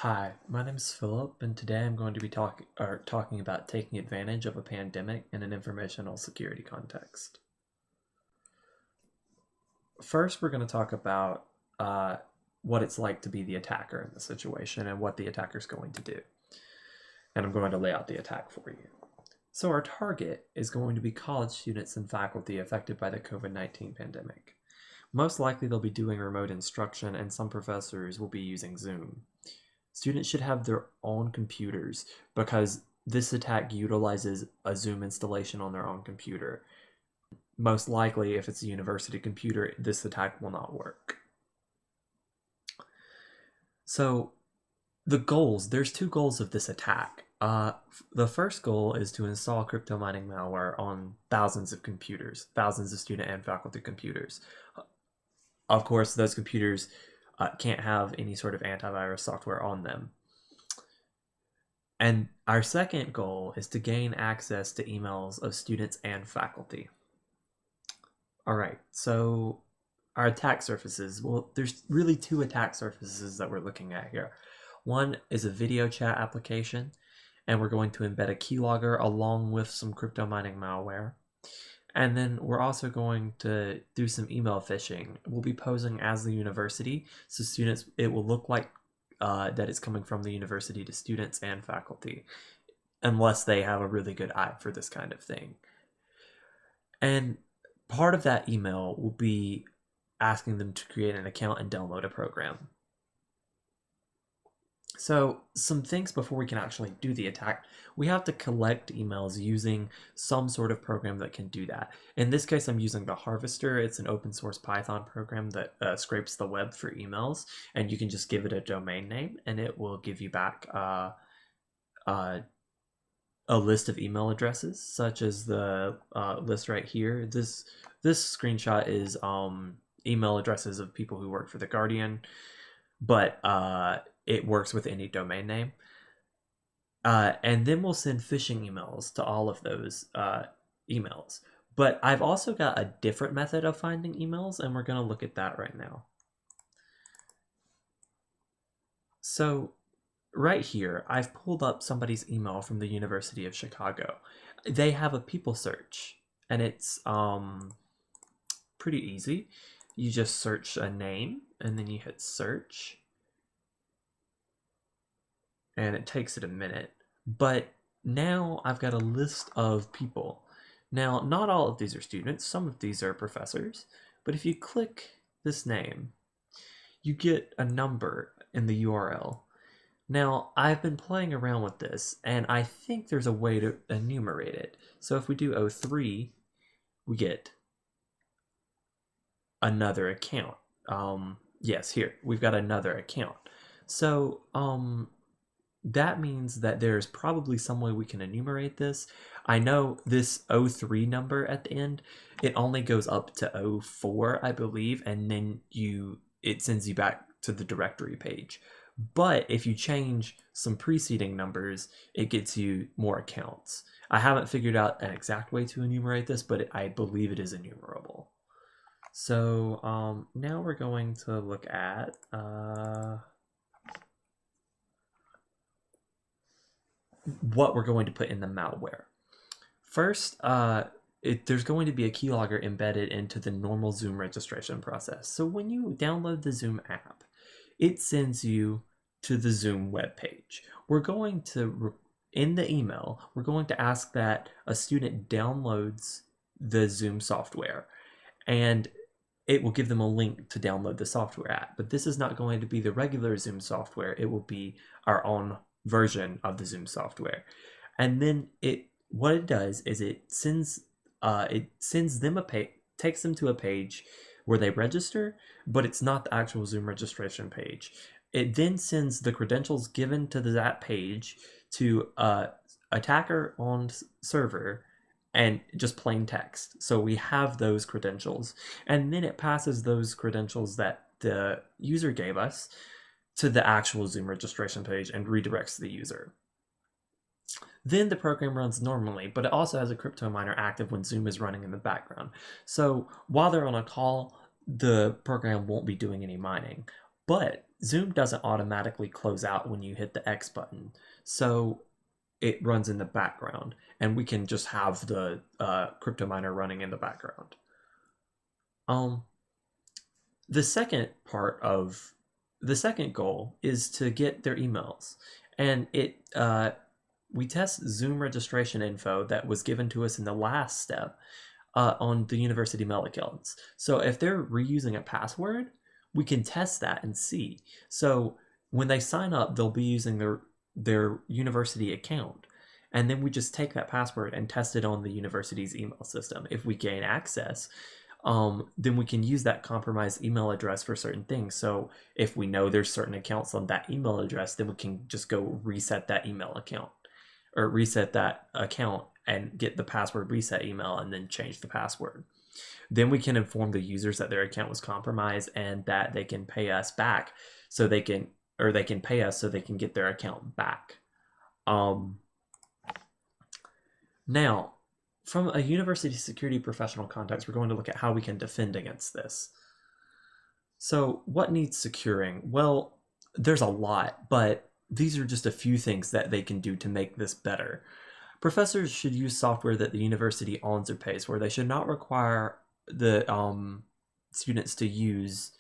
Hi, my name is Philip, and today I'm going to be talking about taking advantage of a pandemic in an informational security context. First, we're going to talk about what it's like to be the attacker in the situation and what the attacker is going to do. And I'm going to lay out the attack for you. So our target is going to be college students and faculty affected by the COVID-19 pandemic. Most likely they'll be doing remote instruction, and some professors will be using Zoom. Students should have their own computers because this attack utilizes a Zoom installation on their own computer. Most likely, if it's a university computer, this attack will not work. So there's two goals of this attack. The first goal is to install crypto mining malware on thousands of computers, thousands of student and faculty computers. Of course, those computers can't have any sort of antivirus software on them. And our second goal is to gain access to emails of students and faculty. All right, so our attack surfaces, well, there's really two attack surfaces that we're looking at here. One is a video chat application, and we're going to embed a keylogger along with some crypto mining malware. And then we're also going to do some email phishing. We'll be posing as the university, so students, it will look like that it's coming from the university to students and faculty, unless they have a really good eye for this kind of thing. And part of that email will be asking them to create an account and download a program. So some things before we can actually do the attack, we have to collect emails using some sort of program that can do that. In this case, I'm using the Harvester. It's an open source Python program that scrapes the web for emails, and you can just give it a domain name and it will give you back a list of email addresses, such as the list right here. This screenshot is email addresses of people who work for The Guardian, but it works with any domain name. And then we'll send phishing emails to all of those emails. But I've also got a different method of finding emails, and we're going to look at that right now. So right here, I've pulled up somebody's email from the University of Chicago. They have a people search, and it's pretty easy. You just search a name, and then you hit search. And it takes it a minute. But now I've got a list of people. Now, not all of these are students. Some of these are professors. But if you click this name, you get a number in the URL. Now, I've been playing around with this, and I think there's a way to enumerate it. So if we do 03, we get another account. Yes, here, we've got another account. So, that means that there's probably some way we can enumerate this. I know this 03 number at the end, it only goes up to 04, I believe, and then it sends you back to the directory page. But if you change some preceding numbers, it gets you more accounts. I haven't figured out an exact way to enumerate this, but I believe it is enumerable. So now we're going to look at what we're going to put in the malware. First, there's going to be a keylogger embedded into the normal Zoom registration process. So when you download the Zoom app, it sends you to the Zoom webpage. We're going to, in the email, we're going to ask that a student downloads the Zoom software, and it will give them a link to download the software at. But this is not going to be the regular Zoom software. It will be our own version of the Zoom software. And then what it does is it sends them takes them to a page where they register, but it's not the actual Zoom registration page. It then sends the credentials given to that page to attacker on server and just plain text. So we have those credentials, and then it passes those credentials that the user gave us to the actual Zoom registration page and redirects the user. Then the program runs normally, but it also has a crypto miner active when Zoom is running in the background. So while they're on a call, the program won't be doing any mining. But Zoom doesn't automatically close out when you hit the X button. So it runs in the background, and we can just have the crypto miner running in the background. Um, the second part of the second goal is to get their emails, and we test Zoom registration info that was given to us in the last step on the university mail accounts. So if they're reusing a password, we can test that and see. So when they sign up, they'll be using their university account. And then we just take that password and test it on the university's email system. If we gain access, then we can use that compromised email address for certain things. So if we know there's certain accounts on that email address, then we can just go reset that email account or reset that account and get the password reset email and then change the password. Then we can inform the users that their account was compromised and that they can pay us back so they can, or they can pay us so they can get their account back. Now, from a university security professional context, we're going to look at how we can defend against this. So what needs securing? Well, there's a lot, but these are just a few things that they can do to make this better. Professors should use software that the university owns or pays for. They should not require the students to use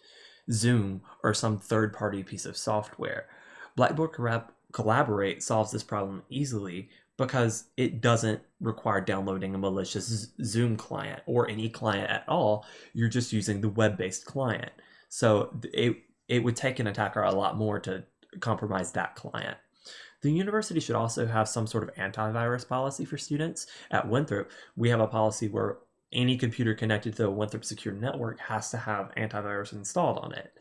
Zoom or some third-party piece of software. Blackboard Collaborate solves this problem easily because it doesn't require downloading a malicious Zoom client or any client at all. You're just using the web-based client. So it would take an attacker a lot more to compromise that client. The university should also have some sort of antivirus policy for students. At Winthrop, we have a policy where any computer connected to the Winthrop Secure Network has to have antivirus installed on it.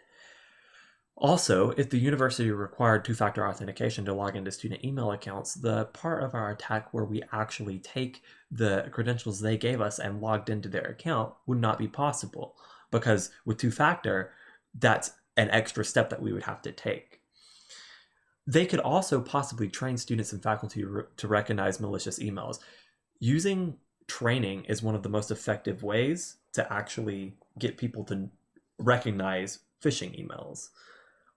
Also, if the university required two-factor authentication to log into student email accounts, the part of our attack where we actually take the credentials they gave us and logged into their account would not be possible, because with two-factor, that's an extra step that we would have to take. They could also possibly train students and faculty to recognize malicious emails. Using training is one of the most effective ways to actually get people to recognize phishing emails.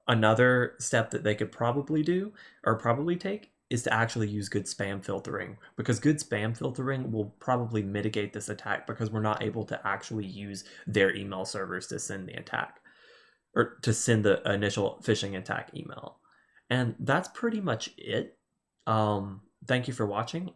Another step that they could probably do or probably take is to actually use good spam filtering, because good spam filtering will probably mitigate this attack because we're not able to actually use their email servers to send the attack or to send the initial phishing attack email. And that's pretty much it. Thank you for watching.